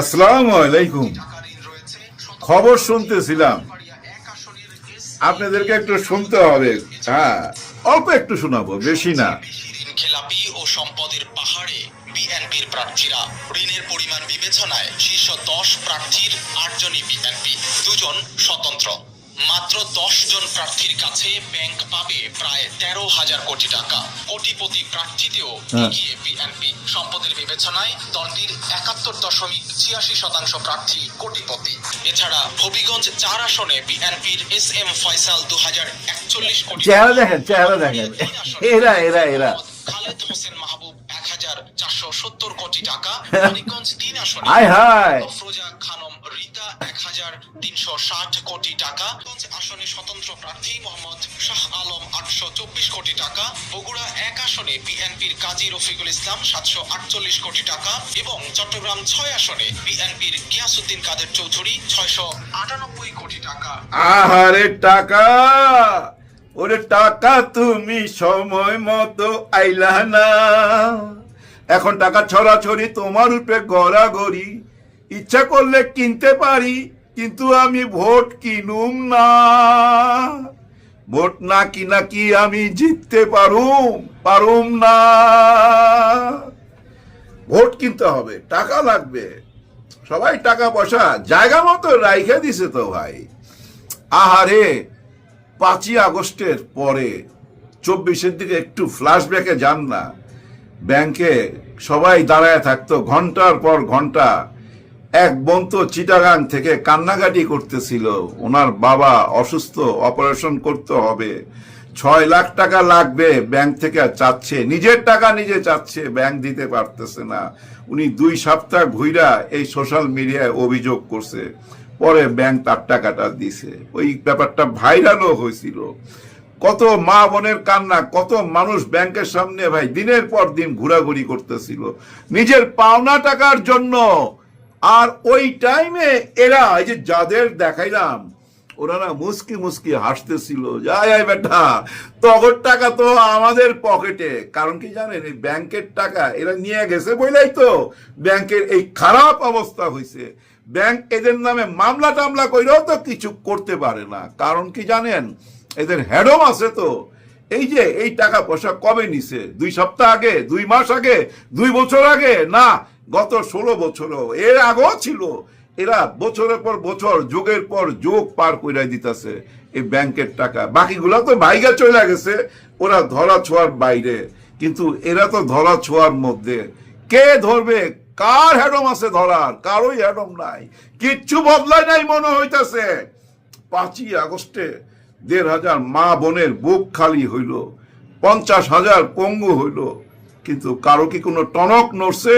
আসসালামু আলাইকুম। খবর শুনতেছিলাম, আপনাদেরকে একটু শুনতে হবে। হ্যাঁ, অল্প একটু শোনাবো, বেশি না। খেলাপি ও সম্পদের পাহাড়ে বিএনপির প্রার্থীরা ঋণের পরিমাণ বিবেচনায় শীর্ষ 10 প্রার্থীর 8 জনই বিএনপি, 2 জন স্বতন্ত্র। মাত্র 10 জন প্রার্থীর কাছে ব্যাংক পাবে প্রায় 13,000 কোটি টাকা। কোটিপতি প্রার্থীতেও এগিয়ে বিএনপি। সম্পদের বিবেচনায় দলটির 71.86% প্রার্থী কোটিপতি। এছাড়া হবিগঞ্জ 4 আসনে বিএনপির SM ফয়সাল 2041 কোটি, চেহারা দেখেন এরা খালেদ হোসেন মাহবুব 1470 কোটি টাকা। মানিকগঞ্জ 3 আসনে আফরোজা খানম রিতা 1360 কোটি টাকা। আসনে স্বতন্ত্র প্রার্থী মোহাম্মদ শাহ আলম 824 কোটি টাকা। বগুড়া 1 আসনে বিএনপির কাজী রফিকুল ইসলাম 748 কোটি টাকা এবং চট্টগ্রাম 6 আসনে বিএনপির গিয়াসউদ্দিন কাদের চৌধুরী 698 কোটি টাকা। আহারে টাকা, ওরে টাকা তুমি সময় মতো আইলা না, এখন টাকা ছড়াছড়ি তোমার উপরে গড়াগড়ি। ইচ্ছা করলে কিনতে পারি, কিন্তু আমি ভোট কিনুম না। ভোট না কিনা কি আমি জিততে পারুম না। ভোট কিনতে হবে, টাকা লাগবে। সবাই টাকা পয়সা জায়গা মতো রাইখে দিছে তো ভাই। আহারে, 5ই আগস্টের পরে 24-এর দিকে একটু ফ্ল্যাশব্যাকে যান না। ব্যাংকে সবাই দাঁড়ায় থাকতো ঘন্টার পর ঘন্টা। এক বোন তো চিটাগাং থেকে কান্নাকাটি করতেছিল, ওনার বাবা অসুস্থ, অপারেশন করতে হবে, 6 লাখ টাকা লাগবে, ব্যাংক থেকে চাচ্ছে, নিজের টাকা নিজে চাচ্ছে, ব্যাংক দিতে পারতেছে না। উনি 2 সপ্তাহ ঘুইরা এই সোশ্যাল মিডিয়ায় অভিযোগ করছে, পরে ব্যাংক তার টাকাটা দিছে। ওই ব্যাপারটা ভাইরালও হয়েছিল। কত মা বোনের কান্না, কত মানুষ ব্যাংকের সামনে ভাই দিনের পর দিন ঘোরাঘুরি করতেছিল নিজের পাওনা টাকার জন্য। আর ওই টাইমে এরা, এই যে যাদের দেখাইলাম, ওনারা মুস্কি মুস্কি হাসতেছিল, যাই বেটা তগর টাকা তো আমাদের পকেটে। কারণ কি জানেন, এই ব্যাংকের টাকা এরা নিয়ে গেছে বলেই তো ব্যাংকের এই খারাপ অবস্থা হয়েছে। ব্যাংক এদের নামে মামলা টামলা কইরাও তো কিছু করতে পারে না। কারণ কি জানেন, এদের হেডম আছে তো। এই যে এই টাকা পয়সা কবে নিছে? 2 সপ্তাহ আগে, 2 মাস আগে, 2 বছর আগে না, গত 16 বছরও, এর আগেও ছিল। এরা বছরের পর বছর, যুগের পর যুগ পার কইরা দিতেছে এই ব্যাংকের টাকা। বাকিগুলা তো ভাইগা চলে গেছে, ওরা ধরা ছোঁয়ার বাইরে। কিন্তু এরা তো ধরা ছোঁয়ার মধ্যে। কে ধরবে? কার হেডম আছে ধরার? কারোই হেডম নাই, কিচ্ছু বদলায় নাই মনে হইতেছে। 5ই আগস্টে 1,500 মা বোনের বুক খালি হইল, 50,000 পঙ্গু হইল, কিন্তু কারো কি কোনো টনক নড়ছে?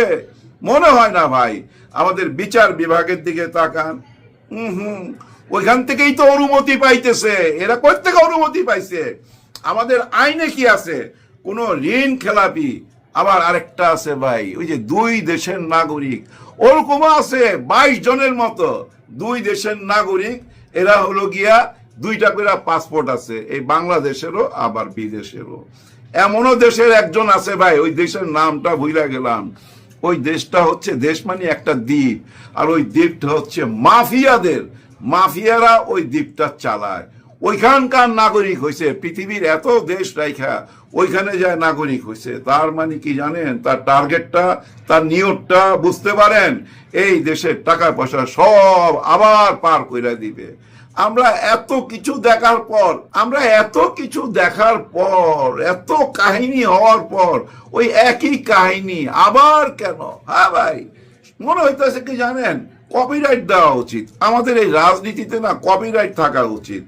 মনে হয় না ভাই। আমাদের বিচার বিভাগের দিকে তাকান, ওইখান থেকেই তো অনুমতি পাইতেছে। এরা কই থেকে অনুমতি পাইছে? আমাদের আইনে কি আছে? কোন ঋণ খেলাপি, আবার আরেকটা আছে ভাই, ওই যে 2 দেশের নাগরিক, ওরকম আছে 22 জনের মতো 2 দেশের নাগরিক। এরা হলো গিয়া 2টা করে পাসপোর্ট আছে, এই বাংলাদেশেরও আবার বিদেশেরও। এমনও দেশের একজন আছে ভাই, ওই দেশের নামটা ভুলে গেলাম। ওই দেশটা হচ্ছে, দেশ মানে একটা দ্বীপ, আর ওই দ্বীপটা হচ্ছে মাফিয়ারা ওই দ্বীপটা চালায়। ওইখানকার নাগরিক হয়েছে। পৃথিবীর এত দেশ রাইখা ওইখানে যায় নাগরিক হয়েছে। তার মানে কি জানেন, তার টার্গেটটা, তার নিয়তটা বুঝতে পারেন? এই দেশের টাকা পয়সা সব আবার পার কইরা দিবে। আমরা এত কিছু দেখার পর, এত কাহিনী হওয়ার পর ওই একই কাহিনী আবার কেন? হ্যাঁ ভাই, মনে হইতেছে কি জানেন, কপিরাইট দেওয়া উচিত। আমাদের এই রাজনীতিতে না কপিরাইট থাকা উচিত।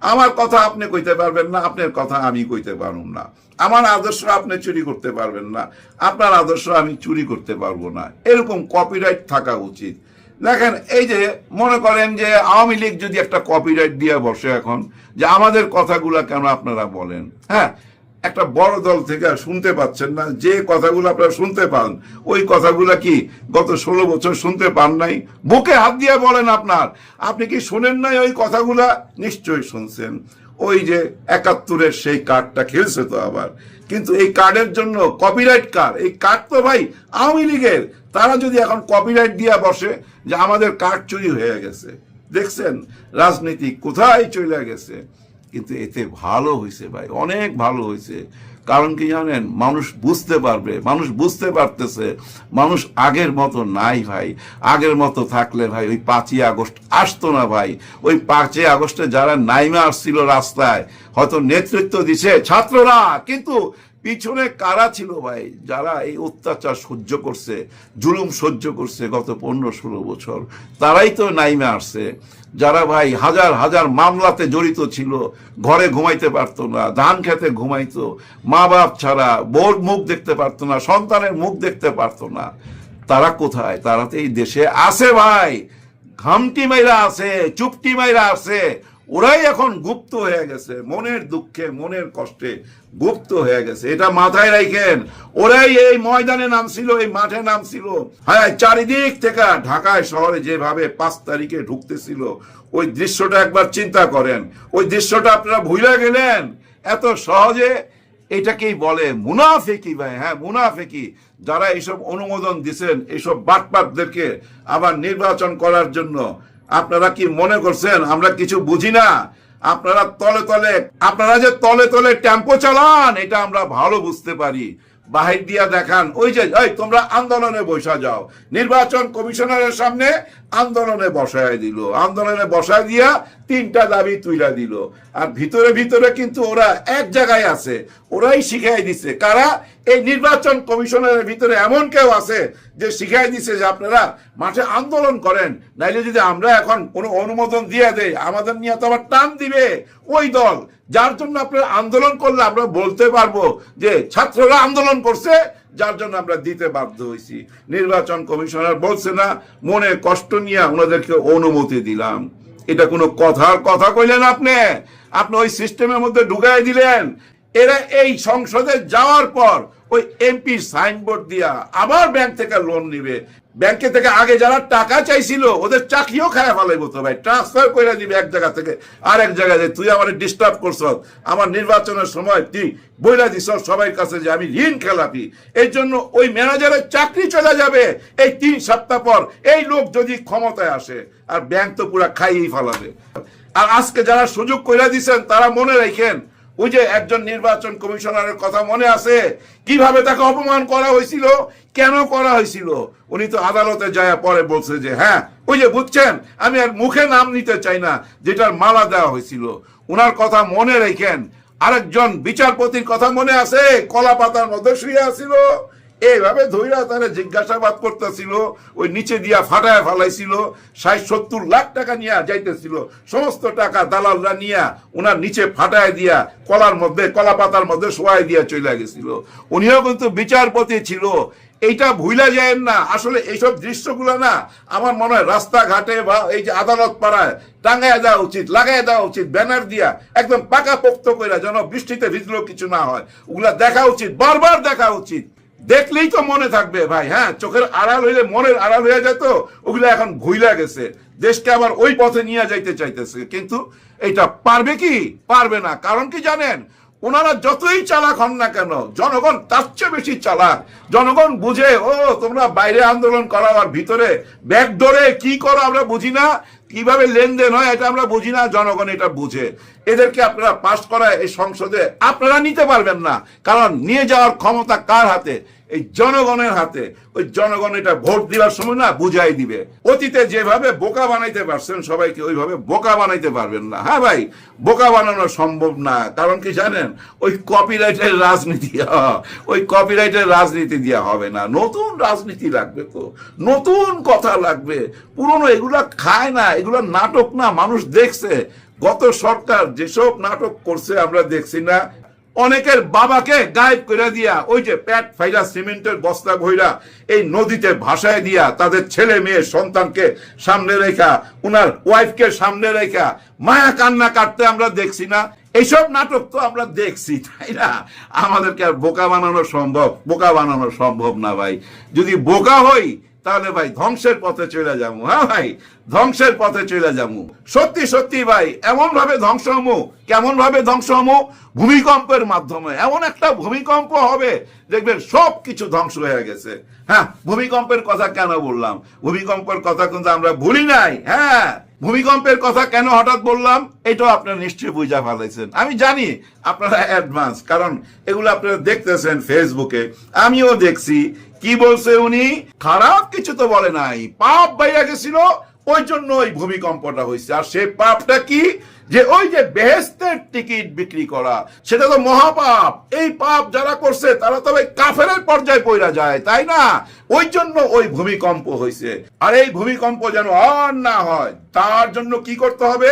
আমার কথা আপনি কইতে পারবেন না, আপনার কথা আমি কইতে পারব না। আমার আদর্শ আপনি চুরি করতে পারবেন না, আপনার আদর্শ আমি চুরি করতে পারবো না। এরকম কপিরাইট থাকা উচিত। দেখেন, এই যে মনে করেন যে আওয়ামী লীগ যদি একটা কপিরাইট দিয়ে বসে এখন, যে আমাদের কথাগুলা কেন আপনারা বলেন, হ্যাঁ, একটা বড় দল থেকে শুনতে পাচ্ছেন না, যে কথাগুলো আপনারা শুনতে পান, ওই কথাগুলা কি গত 16 বছর শুনতে পান নাই? বুকে হাত দিয়ে বলেন আপনি কি শুনেন নাই ওই কথাগুলা? নিশ্চয়ই শুনছেন। ওই যে 71-এর সেই কার্ডটা খেলছে তো আবার, কিন্তু এই কার্ডের জন্য কপিরাইট কার? এই কার্ড তো ভাই আওয়ামী লীগের। তারা যদি এখন কপিরাইট দিয়া বসে যে আমাদের কার্ড চুরি হয়ে গেছে, দেখছেন রাজনীতি কোথায় চলে গেছে। কিন্তু এতে ভালো হয়েছে ভাই, অনেক ভালো হয়েছে। কারণ কি জানেন, মানুষ বুঝতে পারবে, মানুষ বুঝতে পারতেছে মানুষ আগের মতো নাই ভাই। আগের মতো থাকলে ভাই ওই 5ই আগস্ট আসতো না ভাই। ওই 5ই আগস্টে যারা নাইমে আসছিল রাস্তায়, হয়তো নেতৃত্ব দিছে ছাত্ররা, কিন্তু পিছনে কারা ছিল ভাই যারা এই অত্যাচার সহ্য করছে, জুলুম সহ্য করছে গত 15-16 বছর, তারাই তো নাইমে আসছে। যারা ভাই হাজার হাজার মামলাতে জড়িত ছিল, ঘরে ঘুমাইতে পারতো না, ধান খেতে ঘুমাইতো, মা বাপ ছাড়া বোর মুখ দেখতে পারতো না, সন্তানের মুখ দেখতে পারতো না, তারা কোথায়? তারা তো এই দেশে আছে ভাই, ঘামটি মাইরা আছে, চুপটি মাইরা আছে। ওরাই এখন গুপ্ত হয়ে গেছে, মনের দুঃখে মনের কষ্টে গুপ্ত হয়ে গেছে। এটা মাথায় রাখেন। ওরাই এই ময়দানে নামছিল, এই মাঠে নামছিল। হ্যাঁ, চারিদিক থেকে ঢাকায় শহরে যেভাবে 5 তারিখে ঢুকতেছিল, ওই দৃশ্যটা একবার চিন্তা করেন। ওই দৃশ্যটা আপনারা ভুলে গেলেন এত সহজে। এটাকেই বলে মুনাফিকি ভাই। হ্যাঁ, মুনাফিকি। যারা এইসব অনুমোদন দিচ্ছেন এইসব বাটপাতদেরকে আবার নির্বাচন করার জন্য, আপনারা কি মনে করছেন আমরা কিছু বুঝি না? আপনারা তলে তলে, আপনারা যে তলে তলে টেম্পো চালান এটা আমরা ভালো বুঝতে পারি। বাহির দিয়া দেখান ওই যে এই তোমরা আন্দোলনে বসা যাও, নির্বাচন কমিশনারের সামনে আন্দোলনে বসায় দিল, আন্দোলনে বসায় দিয়া 3টা দাবি তুইলা দিল। আর ভিতরে ভিতরে কিন্তু ওরা এক জায়গায় আছে, ওরাই শিখাই দিছে। কারা? এই নির্বাচন কমিশনারের ভিতরে এমন কেউ আছে যে শিখাই দিছে যে আপনারা মাঠে আন্দোলন করেন, নাইলে যদি আমরা এখন কোনো অনুমোদন দিয়ে দেই আমাদের নিয়ে তো আবার টান দিবে ওই দল, যার জন্য আপনারা আন্দোলন করলে আমরা বলতে পারবো যে ছাত্ররা আন্দোলন করছে, যার জন্য আমরা দিতে বাধ্য হয়েছি। নির্বাচন কমিশনার বলছে না, মনে কষ্ট নিয়ে ওনাদেরকে অনুমতি দিলাম। এটা কোনো কথার কথা কইলেন আপনি? আপনি ওই সিস্টেমের মধ্যে ঢুকাই দিলেন। এরা এই সংসদে যাওয়ার পর ওই এমপি সাইনবোর্ড দিয়া আবার ব্যাংক থেকে লোন নিবে। ব্যাংকে থেকে আগে যারা টাকা চাইছিল ওদের চাকরিও খায় ফেলাইবো তো ভাই, ট্রান্সফার করে দিবে এক জায়গা থেকে আরেক জায়গায়। তুই আমার ডিস্টার্ব করছ, আমার নির্বাচনের সময় তুই বইলা দিস সবাই কাছে যে আমি ঋণ খেলাপি, এই জন্য ওই ম্যানেজারের চাকরি চলে যাবে এই 3 সপ্তাহ পর, এই লোক যদি ক্ষমতায় আসে। আর ব্যাংক তো পুরা খাইয়েই ফেলাবে। আর আজকে যারা সুযোগ কইরা দিচ্ছেন তারা মনে রাখেন, ওই যে একজন নির্বাচন কমিশনারের কথা মনে আছে, কিভাবে তাকে অপমান করা হয়েছিল, কেন করা হয়েছিল? উনি তো আদালতে যায় পরে বলছে যে হ্যাঁ ওই যে বুঝছেন, আমি আর মুখে নাম নিতে চাই না, যেটার মালা দেওয়া হয়েছিল। উনার কথা মনে রাখেন। আরেকজন বিচারপতির কথা মনে আছে, কলা পাতার মধ্যে শুয়ে আছিল, এইভাবে ধইরা তারা জিজ্ঞাসাবাদ করতেছিল, ওই নিচে দিয়া ফাটায় ফালাইছিল, 60-70 লাখ টাকা নিয়ে যাইতেছিল, সমস্ত টাকা দালালরা নিয়ে ওনার নিচে ফাটায় দিয়া কলার মধ্যে, কলা পাতার মধ্যে শোয়াই দিয়া চলে গেছিল। উনিও কিন্তু বিচারপতি ছিল। এইটা ভুলা যায় না। আসলে এইসব দৃশ্যগুলো না আমার মনে হয় রাস্তাঘাটে বা এই যে আদালত পাড়ায় টাঙ্গাইয়া দেওয়া উচিত, লাগাই দেওয়া উচিত, ব্যানার দিয়া একদম পাকা পোক্ত করে, যেন বৃষ্টিতে ভিজলেও কিছু না হয়। ওগুলা দেখা উচিত, বারবার দেখা উচিত। দেখলেই তো মনে থাকবে ভাই। হ্যাঁ, চোখের আড়াল হইলে মনের আড়াল হয়ে যেত, ওগুলো এখন ভুইলা গেছে। দেশকে আবার ওই পথে নিয়ে যাইতে চাইতেছে, কিন্তু এটা পারবে কি? পারবে না। কারণ কি জানেন, ওনারা যতই চালাক হন না কেন, জনগণ তার চেয়ে বেশি চালাক। জনগণ বুঝে, ও তোমরা বাইরে আন্দোলন করো আর ভিতরে ব্যাকডোরে কি করো আমরা বুঝি না, কিভাবে লেনদেন হয় এটা আমরা বুঝি না, জনগণ এটা বুঝে। এদেরকে আপনারা পাস করায় এই সংসদে আপনারা নিতে পারবেন না, কারণ নিয়ে যাওয়ার ক্ষমতা কার হাতে? এই জনগণের হাতে। ওই জনগণ এটা ভোট দেওয়ার সময় না বুঝাই দিবে। অতীতে যেভাবে বোকা বানাইতে পারছেন সবাইকে, ওইভাবে বোকা বানাইতে পারবেন না। হ্যাঁ ভাই, বোকা বানানো সম্ভব না। কারণ কি জানেন, ওই কপিরাইটের রাজনীতি, ওই কপিরাইটের রাজনীতি দিয়া হবে না। নতুন রাজনীতি লাগবে, তো নতুন কথা লাগবে। পুরনো এগুলা খায় না, এগুলা নাটক না, মানুষ দেখছে। গত সরকার যেসব নাটক করছে আমরা দেখছি না? অনেকের বাবাকে গায়েব করে দিয়া, ওই যে পেট ফাইলা সিমেন্টের বস্তা ভইরা এই নদীতে ভাসায় দিয়া, তাদের ছেলে মেয়ে সন্তানকে সামনে রেখা, উনার ওয়াইফকে সামনে রেখা মায়া কান্না কাটতে আমরা দেখছি না? এইসব নাটক তো আমরা দেখছি, তাই না? আমাদেরকে আর বোকা বানানো সম্ভব? বোকা বানানো সম্ভব না ভাই। যদি বোকা হই তাহলে ভাই ধ্বংসের পথে চলে যাবো। হ্যাঁ ভাই, ধ্বংসের পথে চলে যাবো। সত্যি সত্যি ভাই, এমন ভাবে ধ্বংস হমু। কেমন ভাবে ধ্বংস হমু? ভূমিকম্পের মাধ্যমে। এমন একটা ভূমিকম্প হবে, দেখবেন সব কিছু ধ্বংস হয়ে গেছে। হ্যাঁ, ভূমিকম্পের কথা কেন বললাম? ভূমিকম্পের কথা কিন্তু আমরা ভুলি নাই। হ্যাঁ, ভূমিকম্পের কথা কেন হঠাৎ বললাম, এটাও আপনারা নিশ্চয়ই বুঝা ফেলাইছেন। আমি জানি আপনারা অ্যাডভান্স, কারণ এগুলো আপনারা দেখতেছেন ফেসবুকে, আমিও দেখছি। কি বলছে উনি? খারাপ কিছু তো বলে নাই, পাপ বাইয়া গেছিল, ওই জন্য ওই ভূমিকম্পটা হয়েছে। আর সেই পাপটা কি? যে ওই যে বেহেশতের টিকিট বিক্রি করা, সেটা তো মহাপাপ। এই পাপ যারা করছে তারা তো ওই কাফেরের পর্যায়ে পড়া যায়, তাই না? ওই জন্য ওই ভূমিকম্প হয়েছে। আর এই ভূমিকম্প যেন আর না হয়, তার জন্য কি করতে হবে?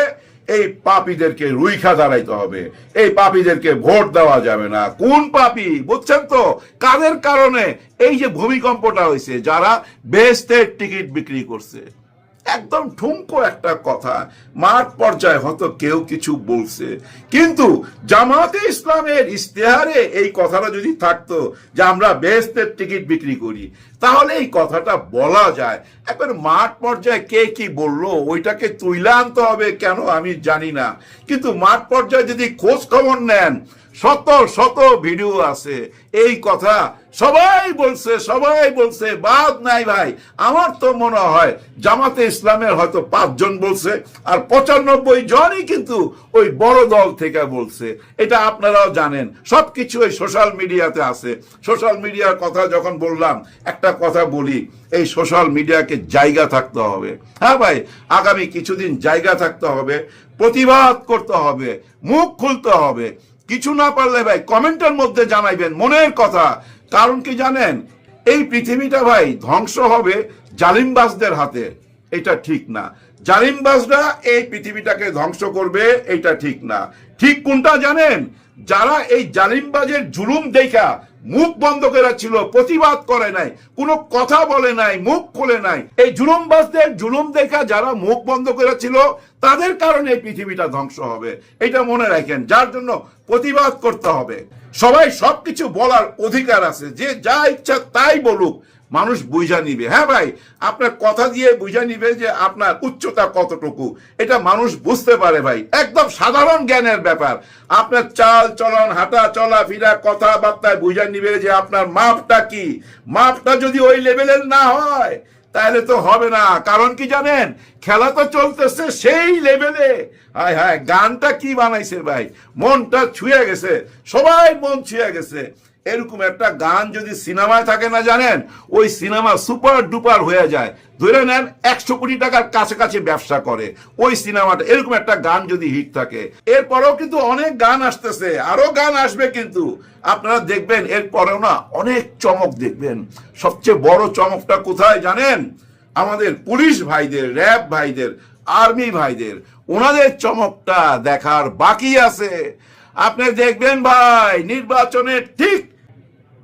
এই পাপীদেরকে রুইখা দাঁড়াইতে হবে। এই পাপীদেরকে ভোট দেওয়া যাবে না। কোন পাপী বুঝছেন তো? কাদের কারণে এই যে ভূমিকম্পটা হয়েছে? যারা বেহেশতের টিকিট বিক্রি করছে। একদম ঠুনকো একটা কথা, মাঠ পর্যায়ে হয়তো কেউ কিছু বলছে, কিন্তু জামাতে ইসলামের ইশতেহারে এই কথাটা যদি থাকতো যে আমরা বেহেশতের টিকিট বিক্রি করি, তাহলে এই কথাটা বলা যায়। একবার মাঠ পর্যায়ে কে কি বললো ওইটাকে তুইলা আনতে হবে কেন আমি জানি না, কিন্তু মাঠ পর্যায়ে যদি খোঁজ খবর নেন, শত শত ভিডিও আছে। এই কথা সবাই বলছে, বাদ নাই ভাই। আমার তো মনে হয় জামাতে ইসলামের হয়তো 5 জন বলছে, আর 95 জনই কিন্তু ওই বড় দল থেকে বলছে। এটা আপনারাও জানেন, সবকিছু ওই সোশ্যাল মিডিয়াতে আছে। সোশ্যাল মিডিয়ার কথা যখন বললাম, একটা কথা বলি, এই সোশ্যাল মিডিয়াকে জায়গা থাকতে হবে। হ্যাঁ ভাই, আগামী কিছুদিন জায়গা থাকতে হবে, প্রতিবাদ করতে হবে, মুখ খুলতে হবে। কিছু না পারলে ভাই কমেন্টের মধ্যে জানাইবেন মনের কথা। কারণ কি জানেন? এই পৃথিবীটা ভাই ধ্বংস হবে জালিমবাজদের হাতে। এটা ঠিক না। জালিমবাজরা এই পৃথিবীটাকে ধ্বংস করবে, এটা ঠিক না। ঠিক কোনটা জানেন? যারা এই জালিমবাজের জুলুম দেখা মুখ বন্ধ করে ছিল, প্রতিবাদ করে নাই, কোনো কথা বলে নাই, মুখ খুলে নাই, এই জুলুমবাজদের জুলুম দেখা যারা মুখ বন্ধ করেছিল, তাদের কারণে এই পৃথিবীটা ধ্বংস হবে। এটা মনে রাখেন। যার জন্য প্রতিবাদ করতে হবে। সবাই সবকিছু বলার অধিকার আছে, যে যা ইচ্ছা তাই বলুক, মানুষ বুঝা নিবে। হ্যাঁ ভাই, আপনার কথা দিয়ে বুঝা নিবে যে আপনার উচ্চতা কতটুকু, এটা মানুষ বুঝতে পারে ভাই। একদম সাধারণ জ্ঞানের ব্যাপার। আপনার চাল চলন, হাঁটা চলা ফিরা, কথাবার্তায় বুঝা নিবে যে আপনার মাপটা কি। মাপটা যদি ওই লেভেলের না হয়, তাহলে তো হবে না। কারণ কি জানেন? খেলা তো চলতেছে সেই লেভেলে। হায় হায়, গানটা কি বানাইছে ভাই, মনটা ছুঁয়ে গেছে, সবাই মন ছুঁয়ে গেছে। এরকম একটা গান যদি সিনেমায় থাকে না জানেন, ওই সিনেমা সুপার ডুপার হয়ে যায়। ধরে নেন 100 কোটি টাকার কাছাকাছি ব্যবসা করে ওই সিনেমাটা। এরকম একটা গান যদি হিট থাকে, এরপরেও কিন্তু অনেক গান আসতেছে, আরো গান আসবে, কিন্তু আপনারা দেখবেন এরপরেও না অনেক চমক দেখবেন। সবচেয়ে বড় চমকটা কোথায় জানেন? আমাদের পুলিশ ভাইদের, র্যাব ভাইদের, আর্মি ভাইদের, ওনাদের চমকটা দেখার বাকি আছে। আপনি দেখবেন ভাই, নির্বাচনের ঠিক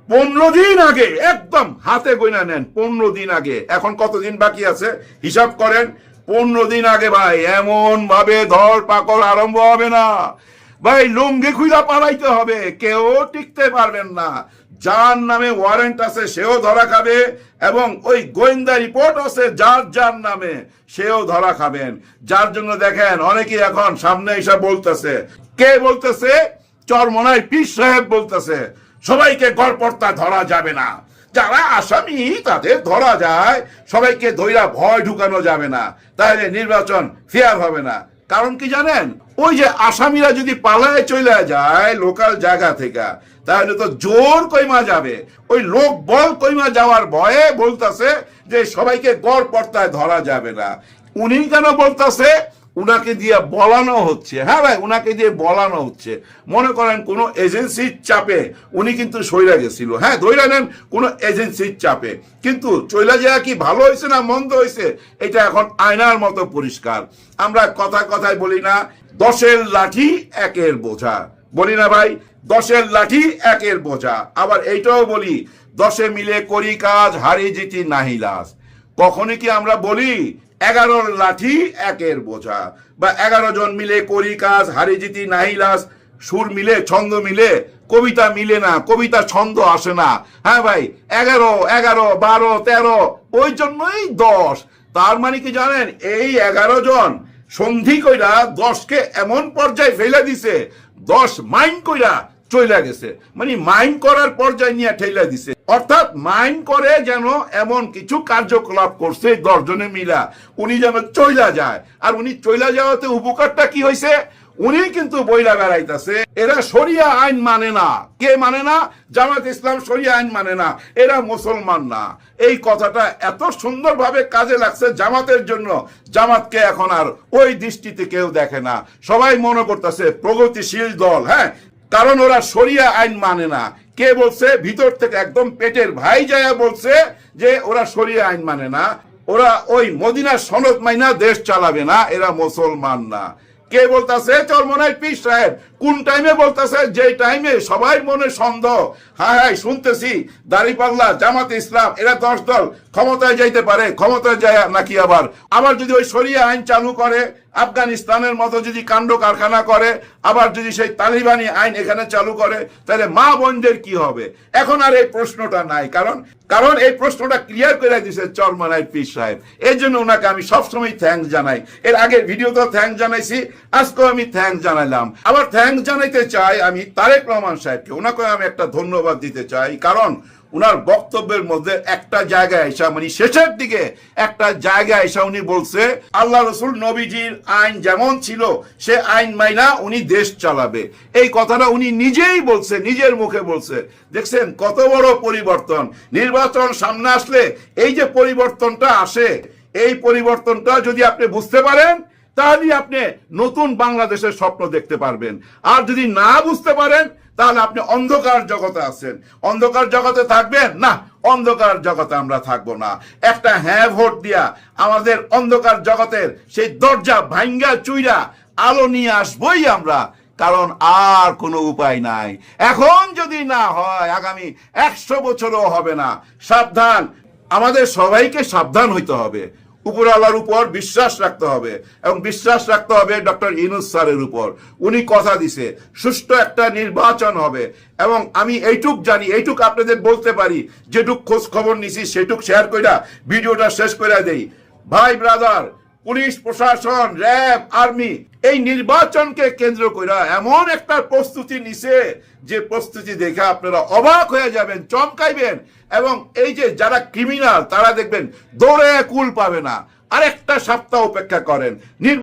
15 দিন আগে, একদম হাতে গোনা নেন, 15 দিন আগে, এখন কতদিন বাকি আছে হিসাব করেন। 15 দিন আগে ভাই এমন ভাবে ধর পাকড় আরম্ভ হবে না ভাই, লুঙ্গি খুইলা পালাইতে হবে, কেউ টিকতে পারবেন না। যার নামে ওয়ারেন্ট আছে সেও ধরা খাবে, এবং ওই গোয়েন্দা রিপোর্ট আছে যার নামে, সেও ধরা খাবেন। যার জন্য দেখেন অনেকেই এখন সামনে এসে বলতেছে, কে বলতেছে? চরমনাই পীর সাহেব বলতেছে সবাইকে গড়পড়তা ধরা যাবে না, যারা আসামি তাদের ধরা যায়, সবাইকে ধইরা ভয় ঢুকানো যাবে না, তাহলে নির্বাচন ফেয়ার হবে না। কারণ কি জানেন? ওই যে আসামিরা যদি পালায় চলে যায় লোকাল জায়গা থেকে, তাহলে তো জোর কইমা যাবে। ওই লোক বল কইমা যাওয়ার ভয়ে বলতেছে যে সবাইকে গড়পড়তায় ধরা যাবে না। উনি কেন বলতেছে? উনাকে দিয়ে বলানো হচ্ছে। হ্যাঁ ভাই, উনাকে দিয়ে বলানো হচ্ছে। মনে করেন কোন এজেন্সির চাপে উনি কিন্তু সইরা গেছিল, হ্যাঁ ধইরা নেন কোন এজেন্সির চাপে, কিন্তু চইলা যায় কি ভালো হয়েছে না মন্দ হয়েছে, এটা এখন আয়নার মতো পরিষ্কার। আমরা কথায় বলি না, 10-এর লাঠি 1-এর বোঝা, বলি না ভাই? 10-এর লাঠি 1-এর বোঝা। আবার এইটাও বলি, 10-এ মিলে করি কাজ, হারি জিতি নাহি লাজ। কখনই কি আমরা বলি 11-র লাঠি 1-এর বোঝা, বা 11 জন মিলে করি কাজ, হারি জিতি নাহি লাজ? সুর মিলে, ছন্দ মিলে, কবিতা মিলে না, কবিতা ছন্দ আসে না। হ্যাঁ ভাই, 11, 12, 13 ওই জন্যই 10। তার মানে কি জানেন, এই 11 জন সন্ধি কইরা 10কে এমন পর্যায়ে ফেলে দিছে, 10 মাইন্ড কইরা চইলা গেছে, মানে মাইন্ড করার পর্যায়ে নিয়ে ঠেলা দিছে। অর্থাৎ মাইন্ড করে যেন এমন কিছু কার্যকলাপ করছে 10 জনে মিলা, উনি যেন চইলা যায়। আর উনি চইলা যাওয়াতে উপকারটা কি হয়েছে, উনি কিন্তু বইলা বেড়াইতেছে এরা শরিয়া আইন মানে না। কে মানে না? জামাত ইসলাম শরিয়া আইন মানে না, এরা মুসলমান না। এই কথাটা এত সুন্দরভাবে কাজে লাগছে জামাতের জন্য, জামাতকে এখন আর ওই দৃষ্টিতে কেউ দেখে না, সবাই মনে করতেছে প্রগতিশীল দল। হ্যাঁ, কারণ ওরা শরিয়া আইন মানে না। কে বলছে? ভিতর থেকে একদম পেটের ভাই যায় বলছে যে ওরা শরিয়া আইন মানে না, ওরা ওই মদিনার সনদ মাইনা দেশ চালাবে না, এরা মুসলমান না। কে বলতেছে? চরমনাই পীর সাহেব। কোন টাইমে বলতেছে? যে টাইমে সবাই মনে সন্দেহ, হ্যাঁ হ্যাঁ শুনতেছি দাঁড়িপাল্লা, জামাত ইসলাম এরা 10 দল ক্ষমতায় যাইতে পারে, ক্ষমতায় যায় নাকি আবার যদি ওই শরিয়া আইন চালু করে, আফগানিস্তানের মতো যদি কাণ্ড কারখানা করে, আবার যদি সেই তালিবানি আইন এখানে চালু করে, তাহলে মা বোনদের কি হবে? এখন আর এই প্রশ্নটা নাই, কারণ এই প্রশ্নটা ক্লিয়ার করে দিয়েছে চরমনাই পীর সাহেব। এই জন্য ওনাকে আমি সবসময় থ্যাঙ্কস জানাই। এর আগের ভিডিওতে থ্যাঙ্কস জানাইছি, আজকেও আমি থ্যাঙ্কস জানাইলাম। আবার থ্যাঙ্কস জানাইতে চাই আমি তারেক রহমান সাহেবকে, ওনাকে আমি একটা ধন্যবাদ দিতে চাই। কারণ উনার বক্তব্যের মধ্যে একটা জায়গায় এসা, মানে শেষের দিকে একটা জায়গায় এসা উনি বলছে আল্লাহ রসুল নবীজির আইন যেমন ছিল সে আইন মাইনা উনি দেশ চালাবে। এই কথাটা উনি নিজেই বলছে, নিজের মুখে বলছে। দেখছেন কত বড় পরিবর্তন। নির্বাচন সামনে আসলে এই যে পরিবর্তনটা আসে, এই পরিবর্তনটা যদি আপনি বুঝতে পারেন, তাহলে আপনি নতুন বাংলাদেশের স্বপ্ন দেখতে পারবেন। আর যদি না বুঝতে পারেন, তাহলে আপনি অন্ধকার জগতে আছেন। অন্ধকার জগতে থাকবেন না, অন্ধকার জগতে আমরা থাকবো না। একটা হ্যাঁ ভোট দিয়া আমাদের অন্ধকার জগতের সেই দরজা ভাঙ্গা চুইরা আলো নিয়ে আসবই আমরা, কারণ আর কোনো উপায় নাই। এখন যদি না হয় আগামী 100 বছরও হবে না। সাবধান, আমাদের সবাইকে সাবধান হইতে হবে। উপরওয়ালার উপর বিশ্বাস রাখতে হবে, এবং বিশ্বাস রাখতে হবে ডক্টর ইউনূস স্যারের উপর। উনি কথা দিছে সুষ্ঠু একটা নির্বাচন হবে, এবং আমি এইটুক জানি, এইটুক আপনাদের বলতে পারি, যেটুক খোঁজ খবর নিছি সেটুক শেয়ার কইরা ভিডিওটা শেষ করে দেই। ভাই ব্রাদার, পুলিশ প্রশাসন, র্যাব, আর্মি এই নির্বাচনকে কেন্দ্র করে এমন একটা প্রস্তুতি নিছে, যে প্রস্তুতি দেখে আপনারা অবাক হয়ে যাবেন, চমকাইবেন। এবং এই যে যারা ক্রিমিনাল, তারা দেখবেন দৌড়ে কুল পাবে না। আরেকটা সপ্তাহ অপেক্ষা করেন।